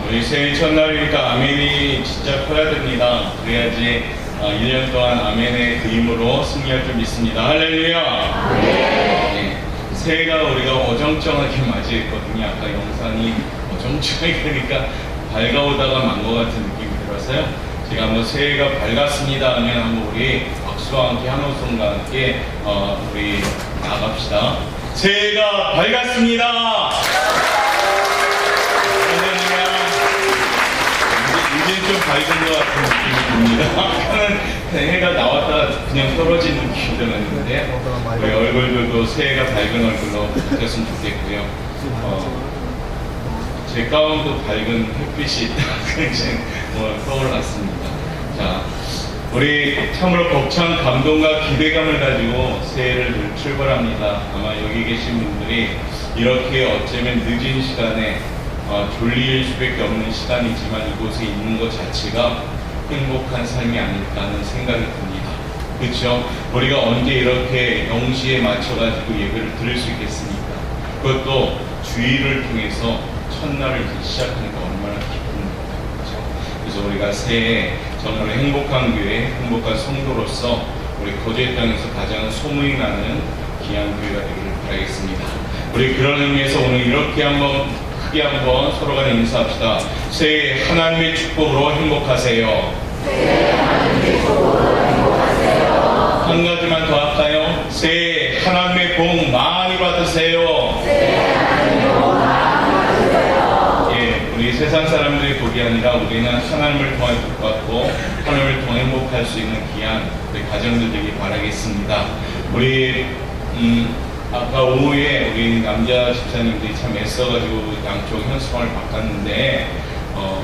우리 새해 첫날이니까 아멘이 진짜 커야 됩니다. 그래야지 1년 동안 아멘의 그 힘으로 승리할 줄 믿습니다. 할렐루야! 네. 새해가 우리가 어정쩡하게 맞이했거든요. 아까 영상이 어정쩡하게 되니까 밝아오다가 만 것 같은 느낌이 들어서요. 제가 한번 새해가 밝았습니다 하면 한번 우리 박수와 함께 한호성과 함께 우리 나갑시다. 새해가 밝았습니다. 이제 좀 밝은 것 같은 느낌이 듭니다. 아까는 해가 나왔다가 그냥 떨어진 느낌이 들었는데 우리 얼굴들도 새해가 밝은 얼굴로 바뀌었으면 좋겠고요. 제 가운도 밝은 햇빛이 있다고 떠올랐습니다. 자, 우리 참으로 벅찬 감동과 기대감을 가지고 새해를 출발합니다. 아마 여기 계신 분들이 이렇게 어쩌면 늦은 시간에 졸릴 수밖에 없는 시간이지만 이곳에 있는 것 자체가 행복한 삶이 아닐까 하는 생각이 듭니다. 그렇죠? 우리가 언제 이렇게 0시에 맞춰가지고 예배를 드릴 수 있겠습니까? 그것도 주일을 통해서 첫날을 시작하니까 얼마나 기쁩니까? 그렇죠? 그래서 우리가 새해 정말 행복한 교회, 행복한 성도로서 우리 거제 땅에서 가장 소문이 나는 귀한 교회가 되기를 바라겠습니다. 우리 그런 의미에서 오늘 이렇게 크게 한번 서로 간에 인사합시다. 새해 하나님의 축복으로 행복하세요. 새해 하나님의 축복으로 행복하세요. 한 가지만 더 할까요? 새해 하나님의 복 많이 받으세요. 새해 하나님의 복 많이 받으세요. 예, 우리 세상 사람들의 복이 아니라 우리는 하나님을 통해 복 받고 하나님을 통해 행복할 수 있는 귀한 우리 가정들 되길 바라겠습니다. 우리 아까 오후에 우리 남자 집사님들이 참 애써가지고 양쪽 현수막을 바꿨는데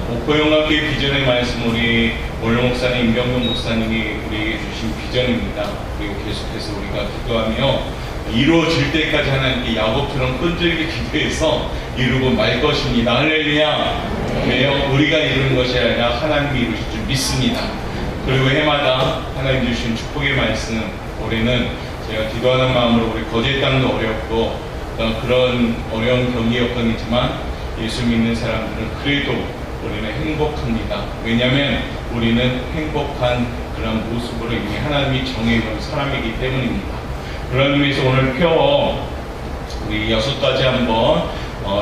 목포영광교회 비전의 말씀 우리 원로 목사님, 임병용 목사님이 우리에게 주신 비전입니다. 그리고 계속해서 우리가 기도하며 이루어질 때까지 하나님께 야곱처럼 끈질기게 기도해서 이루고 말 것입니다. 할렐루야. 왜요? 우리가 이루는 것이 아니라 하나님이 이루실 줄 믿습니다. 그리고 해마다 하나님 주신 축복의 말씀 올해는 제가 기도하는 마음으로 우리 거제 땅도 어렵고 그런 어려운 경기였건이지만 예수 믿는 사람들은 그래도 우리는 행복합니다. 왜냐하면 우리는 행복한 그런 모습으로 이미 하나님이 정해놓은 사람이기 때문입니다. 그런 의미에서 오늘 표 우리 6가지 한번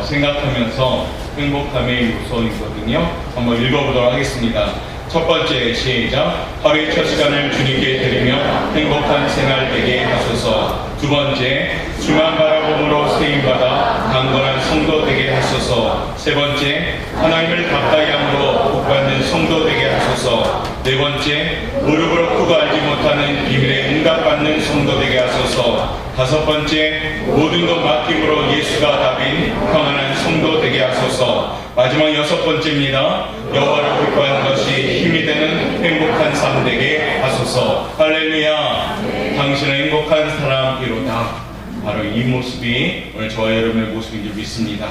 생각하면서 행복함의 요소이거든요. 한번 읽어보도록 하겠습니다. 첫 번째, 시작. 하루의 첫 시간을 주님께 드리며 행복한 생활 되게 하소서. 두 번째, 주만 바라봄으로 세임받아 강건한 성도 되게 하소서. 세 번째, 하나님을 가까이 함으로 복받는 성도 되게 하소서. 네 번째, 무릎을 꿇고 알지 못하는 비밀에 응답받는 성도 되게 하소서. 다섯 번째, 모든 것 맡김으로 예수가 답인 평안한 성도 되게 하소서. 마지막 6번째입니다. 여호와를 기뻐하는 것이 힘이 되는 행복한 삶 되게 하소서. 할렐루야. 당신은 행복한 사람이로다. 바로 이 모습이 오늘 저와 여러분의 모습인 줄 믿습니다.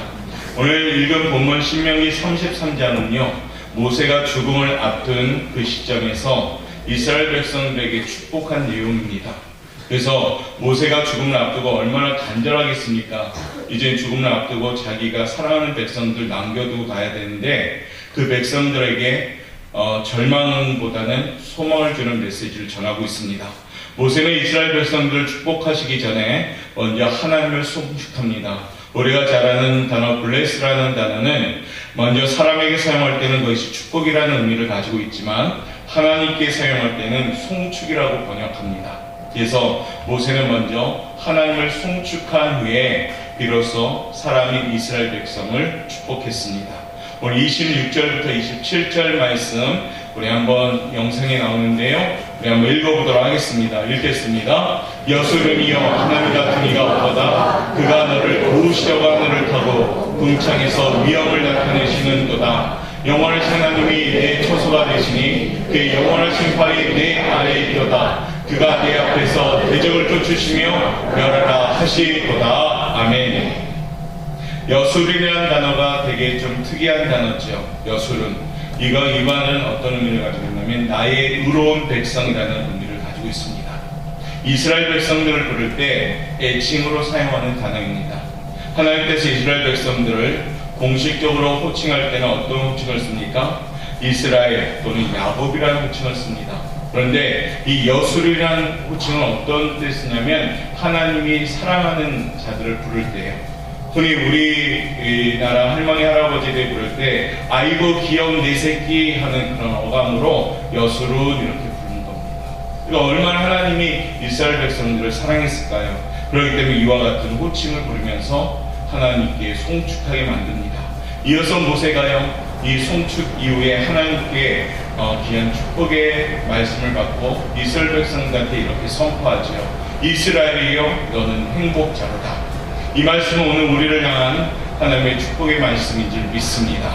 오늘 읽은 본문 신명기 33장은요 모세가 죽음을 앞둔 그 시점에서 이스라엘 백성들에게 축복한 내용입니다. 그래서 모세가 죽음을 앞두고 얼마나 간절하겠습니까? 이제 죽음을 앞두고 자기가 사랑하는 백성들 남겨두고 가야 되는데 그 백성들에게 절망보다는 소망을 주는 메시지를 전하고 있습니다. 모세는 이스라엘 백성들을 축복하시기 전에 먼저 하나님을 송축합니다. 우리가 잘 아는 단어 블레스라는 단어는 먼저 사람에게 사용할 때는 그것이 축복이라는 의미를 가지고 있지만 하나님께 사용할 때는 송축이라고 번역합니다. 그래서 모세는 먼저 하나님을 송축한 후에 비로소 사람인 이스라엘 백성을 축복했습니다. 오늘 26절부터 27절 말씀 우리 한번 영상에 나오는데요. 우리 한번 읽어보도록 하겠습니다. 읽겠습니다. 여수름이여 하나님 같은 이가 없도다. 그가 너를 도우시려고 하늘을 타고 궁창에서 위엄을 나타내시는도다. 영원하신 하나님이 내 처소가 되시니 그의 영원하신 팔이 내 아래에 있도다. 그가 내 앞에서 대적을 쫓으시며 멸하라 하시도다. 아멘. 여술이라는 단어가 되게 좀 특이한 단어죠. 여술은 이 말은 어떤 의미를 가지고 있냐면 나의 의로운 백성이라는 의미를 가지고 있습니다. 이스라엘 백성들을 부를 때 애칭으로 사용하는 단어입니다. 하나님께서 이스라엘 백성들을 공식적으로 호칭할 때는 어떤 호칭을 씁니까? 이스라엘 또는 야곱이라는 호칭을 씁니다. 그런데 이 여술이라는 호칭은 어떤 때 쓰냐면 하나님이 사랑하는 자들을 부를 때예요. 흔히 우리나라 할머니 할아버지들 부를 때 아이고 귀여운 내 새끼 하는 그런 어감으로 여술은 이렇게 부르는 겁니다. 그러니까 얼마나 하나님이 이스라엘 백성들을 사랑했을까요? 그렇기 때문에 이와 같은 호칭을 부르면서 하나님께 송축하게 만듭니다. 이어서 모세가요, 이 송축 이후에 하나님께 귀한 축복의 말씀을 받고 이스라엘 백성들한테 이렇게 선포하죠. 이스라엘이여 너는 행복자로다. 이 말씀은 오늘 우리를 향한 하나님의 축복의 말씀인 줄 믿습니다.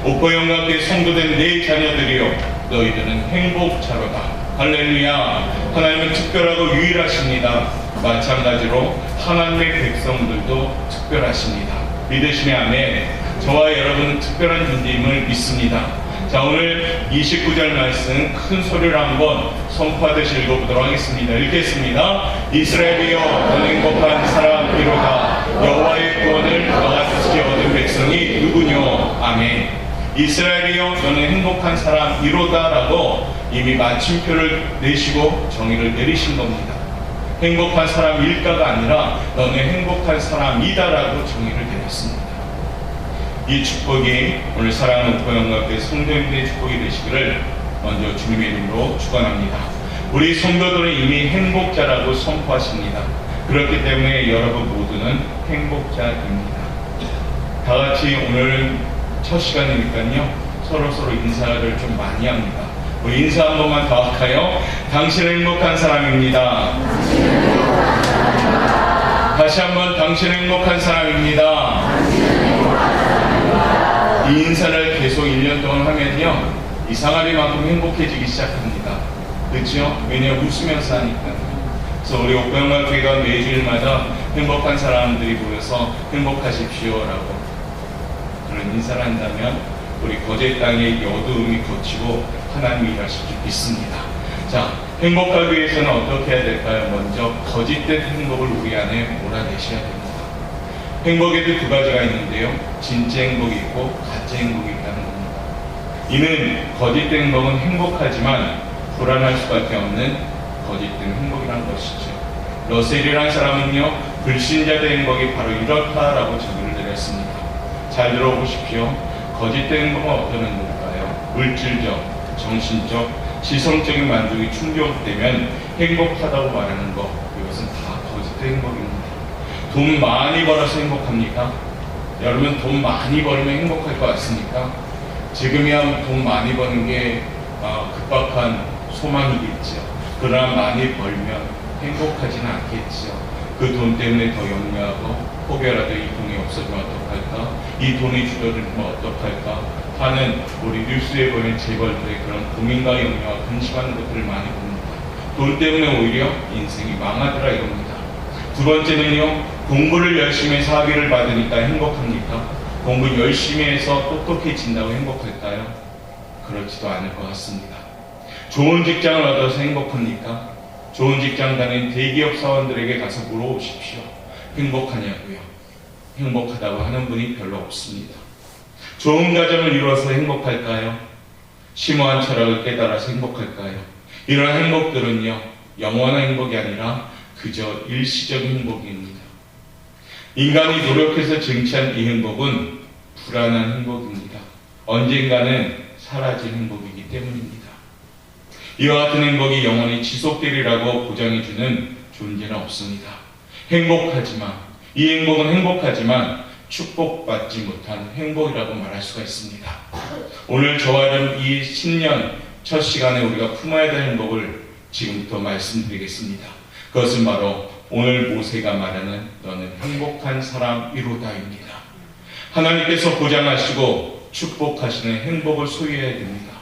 오포영광교회 성도된 내 자녀들이여 너희들은 행복자로다. 할렐루야. 하나님은 특별하고 유일하십니다. 마찬가지로 하나님의 백성들도 특별하십니다. 믿으시면 아멘. 저와 여러분은 특별한 존재임을 믿습니다. 자, 오늘 29절 말씀 큰 소리로 한번 선포하듯이 읽어보도록 하겠습니다. 읽겠습니다. 이스라엘이여 너는 행복한 사람이로다. 여호와의 구원을 너같이 얻은 백성이 누구뇨? 아멘. 이스라엘이여 너는 행복한 사람이로다 라고 이미 마침표를 내시고 정의를 내리신 겁니다. 행복한 사람일까가 아니라 너는 행복한 사람이다라고 정의를 내렸습니다. 이 축복이 오늘 사랑하는 오포영광교회 성도님들의 축복이 되시기를 먼저 주님의 이름으로 축원합니다. 우리 성도들은 이미 행복자라고 선포하십니다. 그렇기 때문에 여러분 모두는 행복자입니다. 다 같이 오늘 첫 시간이니까요, 서로 인사를 좀 많이 합니다. 우리 인사 한 번만 더 할까요? 당신은 행복한 사람입니다. 다시 한번 당신은 행복한 사람입니다. 이 인사를 계속 1년 동안 하면요, 이상하리만큼 행복해지기 시작합니다. 그렇죠? 왜냐하면 웃으면서 하니까요. 그래서 우리 오포영광교회가 매주일마다 행복한 사람들이 모여서 행복하십시오라고 그런 인사를 한다면 우리 거제 땅의 어두움이 걷히고 하나님이 일하실 줄 믿습니다. 자, 행복하기 위해서는 어떻게 해야 될까요? 먼저 거짓된 행복을 우리 안에 몰아내셔야 됩니다. 행복에도 두 가지가 있는데요, 진짜 행복이 있고 가짜 행복이 있다는 겁니다. 이는 거짓된 행복은 행복하지만 불안할 수밖에 없는 거짓된 행복이라는 것이죠. 러셀이라는 사람은요, 불신자의 행복이 바로 이렇다라고 정의를 내렸습니다. 잘 들어보십시오. 거짓된 행복은 어떤 행복일까요? 물질적, 정신적, 지성적인 만족이 충족되면 행복하다고 말하는 것, 이것은 다 거짓된 행복입니다. 돈 많이 벌어서 행복합니까? 여러분 돈 많이 벌면 행복할 것 같습니까? 지금이야 돈 많이 버는 게 급박한 소망이겠죠. 그러나 많이 벌면 행복하지는 않겠죠. 그 돈 때문에 더 염려하고 혹여라도 이 돈이 없어지면 어떡할까? 이 돈이 줄어들면 어떡할까? 하는 우리 뉴스에 보이는 재벌들의 그런 고민과 염려와 근심하는 것들을 많이 봅니다. 돈 때문에 오히려 인생이 망하더라 이겁니다. 두 번째는요, 공부를 열심히 해서 학위를 받으니까 행복합니까? 공부 열심히 해서 똑똑해진다고 행복할까요? 그렇지도 않을 것 같습니다. 좋은 직장을 얻어서 행복합니까? 좋은 직장 다니는 대기업 사원들에게 가서 물어보십시오. 행복하냐고요? 행복하다고 하는 분이 별로 없습니다. 좋은 가정을 이루어서 행복할까요? 심오한 철학을 깨달아서 행복할까요? 이런 행복들은요, 영원한 행복이 아니라 그저 일시적인 행복입니다. 인간이 노력해서 쟁취한 이 행복은 불안한 행복입니다. 언젠가는 사라질 행복이기 때문입니다. 이와 같은 행복이 영원히 지속되리라고 보장해주는 존재는 없습니다. 행복하지만, 이 행복은 행복하지만 축복받지 못한 행복이라고 말할 수가 있습니다. 오늘 저와 여러분 이 신년 첫 시간에 우리가 품어야 될 행복을 지금부터 말씀드리겠습니다. 그것은 바로 오늘 모세가 말하는 너는 행복한 사람이로다입니다. 하나님께서 보장하시고 축복하시는 행복을 소유해야 됩니다.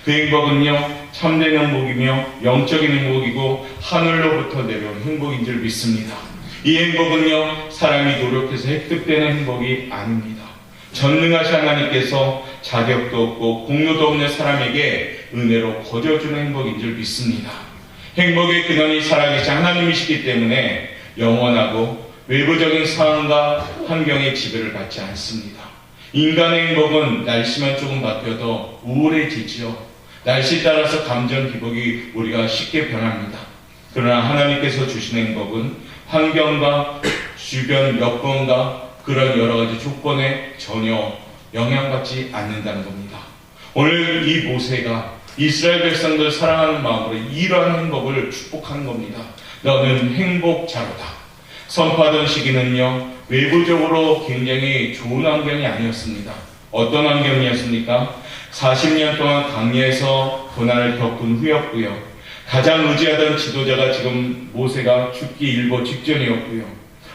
그 행복은요, 참된 행복이며 영적인 행복이고 하늘로부터 내려온 행복인 줄 믿습니다. 이 행복은요, 사람이 노력해서 획득되는 행복이 아닙니다. 전능하신 하나님께서 자격도 없고 공로도 없는 사람에게 은혜로 거저주는 행복인 줄 믿습니다. 행복의 근원이 살아계신 하나님이시기 때문에 영원하고 외부적인 상황과 환경의 지배를 받지 않습니다. 인간의 행복은 날씨만 조금 바뀌어도 우울해지지요. 날씨 따라서 감정 기복이 우리가 쉽게 변합니다. 그러나 하나님께서 주신 행복은 환경과 주변 여건과 그런 여러 가지 조건에 전혀 영향받지 않는다는 겁니다. 오늘 이 모세가 이스라엘 백성들 사랑하는 마음으로 이러한 행복을 축복하는 겁니다. 너는 행복자로다. 선포하던 시기는요, 외부적으로 굉장히 좋은 환경이 아니었습니다. 어떤 환경이었습니까? 40년 동안 광야에서 고난을 겪은 후였고요. 가장 의지하던 지도자가 지금 모세가 죽기 일보 직전이었고요.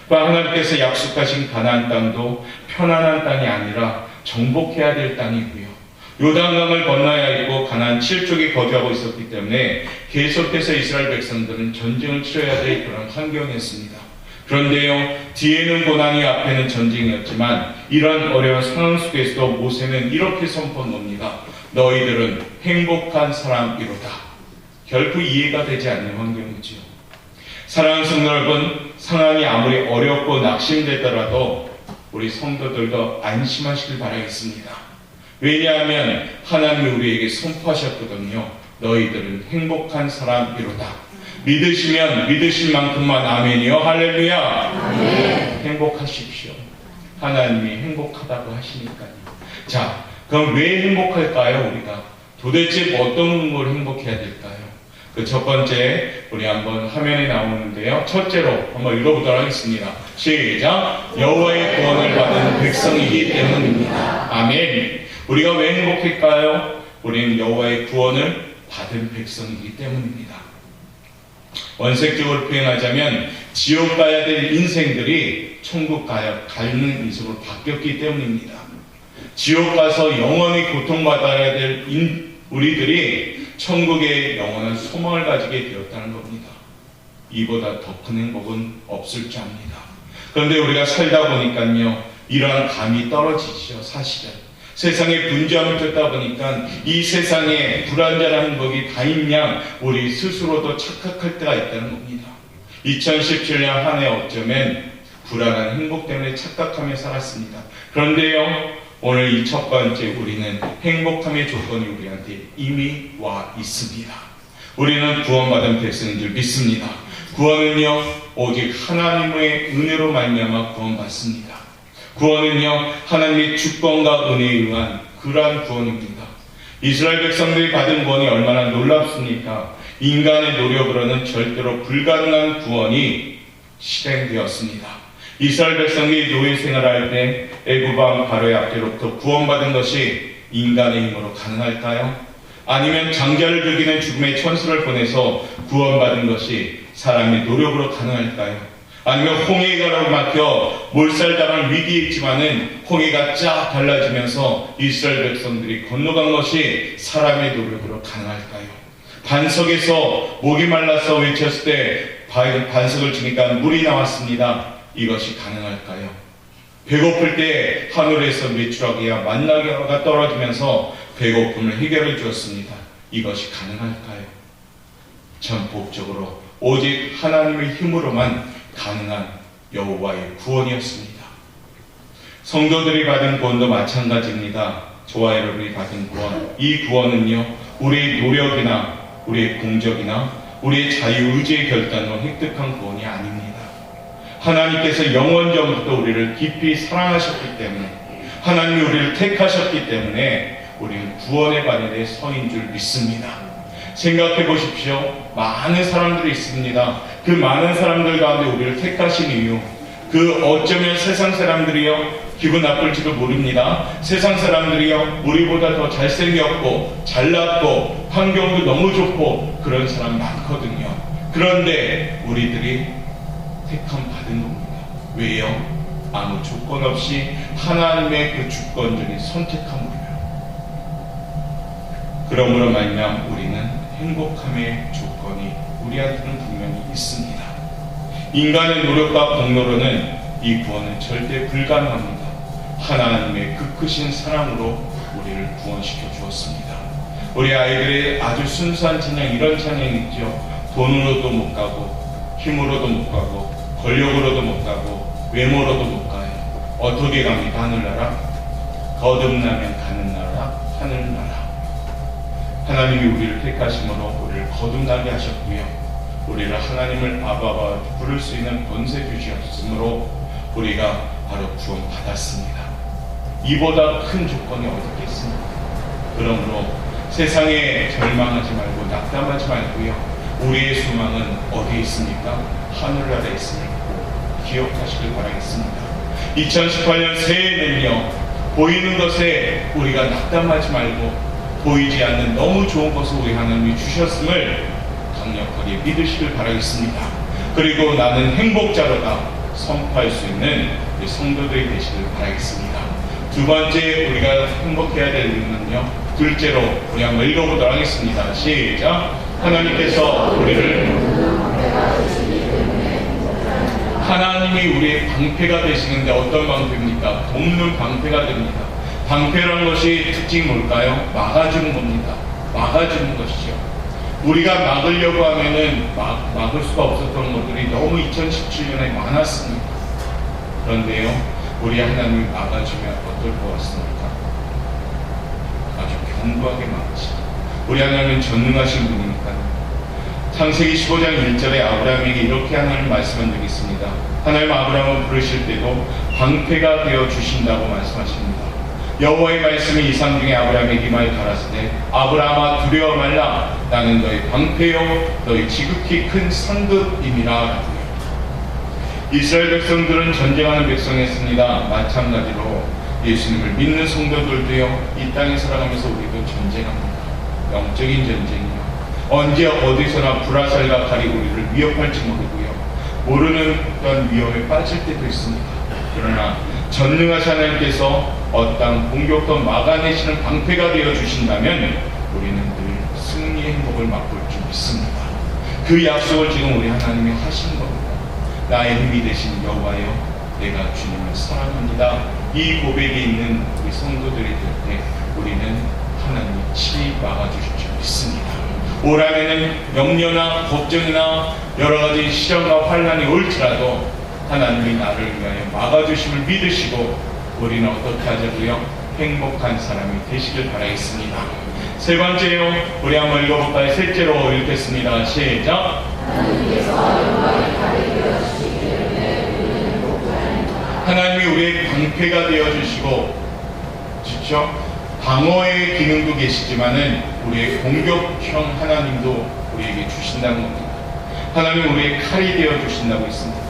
또 하나님께서 약속하신 가나안 땅도 편안한 땅이 아니라 정복해야 될 땅이고요. 요단강을 건너야 했고 가나안 7족이 거주하고 있었기 때문에 계속해서 이스라엘 백성들은 전쟁을 치러야 될 그런 환경이었습니다. 그런데요, 뒤에는 고난이 앞에는 전쟁이었지만 이런 어려운 상황 속에서도 모세는 이렇게 선포한 겁니다. 너희들은 행복한 사람이로다. 결코 이해가 되지 않는 환경이지요. 사랑하는 성도 여러분, 상황이 아무리 어렵고 낙심되더라도 우리 성도들도 안심하시길 바라겠습니다. 왜냐하면 하나님이 우리에게 선포하셨거든요. 너희들은 행복한 사람이로다. 믿으시면 믿으신 만큼만 아멘이요. 할렐루야. 아멘. 행복하십시오. 하나님이 행복하다고 하시니까요. 자, 그럼 왜 행복할까요? 우리가 도대체 어떤 걸 행복해야 될까요? 그 첫 번째, 우리 한번 화면에 나오는데요. 첫째로 한번 읽어보도록 하겠습니다. 시작. 여호와의 구원을 받은 백성이기 때문입니다. 아멘. 우리가 왜 행복할까요? 우리는 여호와의 구원을 받은 백성이기 때문입니다. 원색적으로 표현하자면 지옥 가야 될 인생들이 천국 가는 인생으로 바뀌었기 때문입니다. 지옥 가서 영원히 고통받아야 될 우리들이 천국의 영원한 소망을 가지게 되었다는 겁니다. 이보다 더 큰 행복은 없을 줄 압니다. 그런데 우리가 살다 보니까요, 이러한 감이 떨어지죠. 사실은 세상에 분주함을 듣다 보니까 이 세상에 불완전한 행복이 다인양 우리 스스로도 착각할 때가 있다는 겁니다. 2017년 한 해 어쩌면 불안한 행복 때문에 착각하며 살았습니다. 그런데요, 오늘 이 첫 번째, 우리는 행복함의 조건이 우리한테 이미 와 있습니다. 우리는 구원받은 백성인 줄 믿습니다. 구원은요, 오직 하나님의 은혜로 말미암아 구원받습니다. 구원은요, 하나님의 주권과 은혜에 의한 그러한 구원입니다. 이스라엘 백성들이 받은 구원이 얼마나 놀랍습니까? 인간의 노력으로는 절대로 불가능한 구원이 실행되었습니다. 이스라엘 백성이 노예 생활할 때 애굽왕 바로의 압제로부터 구원받은 것이 인간의 힘으로 가능할까요? 아니면 장자를 죽이는 죽음의 천사를 보내서 구원받은 것이 사람의 노력으로 가능할까요? 아니면 홍해가로 막혀 몰살당한 위기에 있지만은 홍해가 쫙 갈라지면서 이스라엘 백성들이 건너간 것이 사람의 노력으로 가능할까요? 반석에서 목이 말라서 외쳤을 때 반석을 치니까 물이 나왔습니다. 이것이 가능할까요? 배고플 때 하늘에서 메추라기와 만나기가 떨어지면서 배고픔을 해결해 주었습니다. 이것이 가능할까요? 전폭적으로 오직 하나님의 힘으로만 가능한 여호와의 구원이었습니다. 성도들이 받은 구원도 마찬가지입니다. 저와 여러분이 받은 구원, 이 구원은요, 우리의 노력이나 우리의 공적이나 우리의 자유의지의 결단으로 획득한 구원이 아닙니다. 하나님께서 영원전부터 우리를 깊이 사랑하셨기 때문에, 하나님이 우리를 택하셨기 때문에 우리는 구원의 반열에 서인 줄 믿습니다. 생각해 보십시오. 많은 사람들이 있습니다. 그 많은 사람들 가운데 우리를 택하신 이유, 그 어쩌면 세상 사람들이요, 기분 나쁠지도 모릅니다. 세상 사람들이요, 우리보다 더 잘생겼고 잘났고 환경도 너무 좋고 그런 사람 많거든요. 그런데 우리들이 택함 받은 겁니다. 왜요? 아무 조건 없이 하나님의 그 주권적인 선택함으로요. 그러므로 말미암아 우리는 행복함의 조건이 우리한테는 분명히 있습니다. 인간의 노력과 공로로는 이 구원은 절대 불가능합니다. 하나님의 그 크신 사랑으로 우리를 구원시켜 주었습니다. 우리 아이들의 아주 순수한 찬양, 이런 찬양이 있죠. 돈으로도 못 가고 힘으로도 못 가고 권력으로도 못 가고 외모로도 못 가요. 어떻게 갑니까? 하늘나라? 거듭나면 가는 나라, 하늘나라. 하나님이 우리를 택하심으로 우리를 거듭나게 하셨고요. 우리를 하나님을 아바바 부를 수 있는 권세 주셨으므로 우리가 바로 구원받았습니다. 이보다 큰 조건이 어디 있겠습니까? 그러므로 세상에 절망하지 말고 낙담하지 말고요. 우리의 소망은 어디에 있습니까? 하늘나라에 있음을 기억하시길 바라겠습니다. 2018년 새해는요, 보이는 것에 우리가 낙담하지 말고 보이지 않는 너무 좋은 것을 우리 하나님이 주셨음을 강력하게 믿으시길 바라겠습니다. 그리고 나는 행복자로다 선포할 수 있는 우리 성도들이 되시길 바라겠습니다. 두 번째 우리가 행복해야 될 이유는요, 둘째로 우리 한번 읽어보도록 하겠습니다. 시작. 하나님께서 하나님이 우리의 방패가 되시는데 어떤 방패입니까? 돕는 방패가 됩니다. 방패라는 것이 특징이 뭘까요? 막아주는 겁니다. 막아주는 것이죠. 우리가 막으려고 하면은 막을 수가 없었던 것들이 너무 2017년에 많았습니다. 그런데요, 우리 하나님이 막아주면 어떨 것 같습니까? 아주 견고하게 막으시죠. 우리 하나님은 전능하신 분이니까요. 창세기 15장 1절에 아브라함에게 이렇게 하나님 말씀을 드리겠습니다. 하나님 아브라함을 부르실 때도 방패가 되어 주신다고 말씀하십니다. 여호와의 말씀이 이상 중에 아브라함에게 말 가라사대 아브라함아 두려워 말라 나는 너의 방패요 너의 지극히 큰 상급임이라. 이스라엘 백성들은 전쟁하는 백성이었습니다. 마찬가지로 예수님을 믿는 성도들도요, 이 땅에 살아가면서 우리도 전쟁합니다. 영적인 전쟁이요. 언제 어디서나 불화살과 칼이 우리를 위협할지 모르고요. 모르는 어떤 위험에 빠질 때도 있습니다. 그러나 전능하신 하나님께서 어떤 공격도 막아내시는 방패가 되어 주신다면 우리는 늘 승리의 행복을 맛볼 줄 믿습니다. 그 약속을 지금 우리 하나님이 하신 겁니다. 나의 힘이 되신 여호와여 내가 주님을 사랑합니다. 이 고백이 있는 우리 성도들이 될 때 우리는 하나님이 친히 막아주실 줄 믿습니다. 올 한해는 염려나 걱정이나 여러 가지 시련과 환난이 올지라도 하나님이 나를 위하여 막아주심을 믿으시고 우리는 어떻게 하자고요? 행복한 사람이 되시길 바라겠습니다. 세 번째요, 우리 한번 읽어볼까요? 셋째로 읽겠습니다. 시작. 하나님이 우리의 방패가 되어주시고, 그렇죠? 방어의 기능도 계시지만은 우리의 공격형 하나님도 우리에게 주신다는 겁니다. 하나님 우리의 칼이 되어주신다고 했습니다.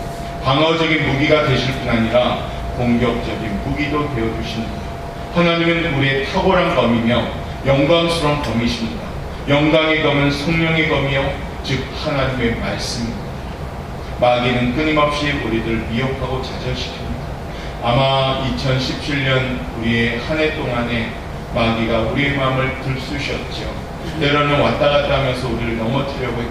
방어적인 무기가 되실 뿐 아니라 공격적인 무기도 되어주십니다. 하나님은 우리의 탁월한 검이며 영광스러운 검이십니다. 영광의 검은 성령의 검이요 즉 하나님의 말씀입니다. 마귀는 끊임없이 우리들 미혹하고 좌절시킵니다. 아마 2017년 우리의 한 해 동안에 마귀가 우리의 마음을 들쑤셨죠. 때로는 왔다 갔다 하면서 우리를 넘어뜨리려고 했고,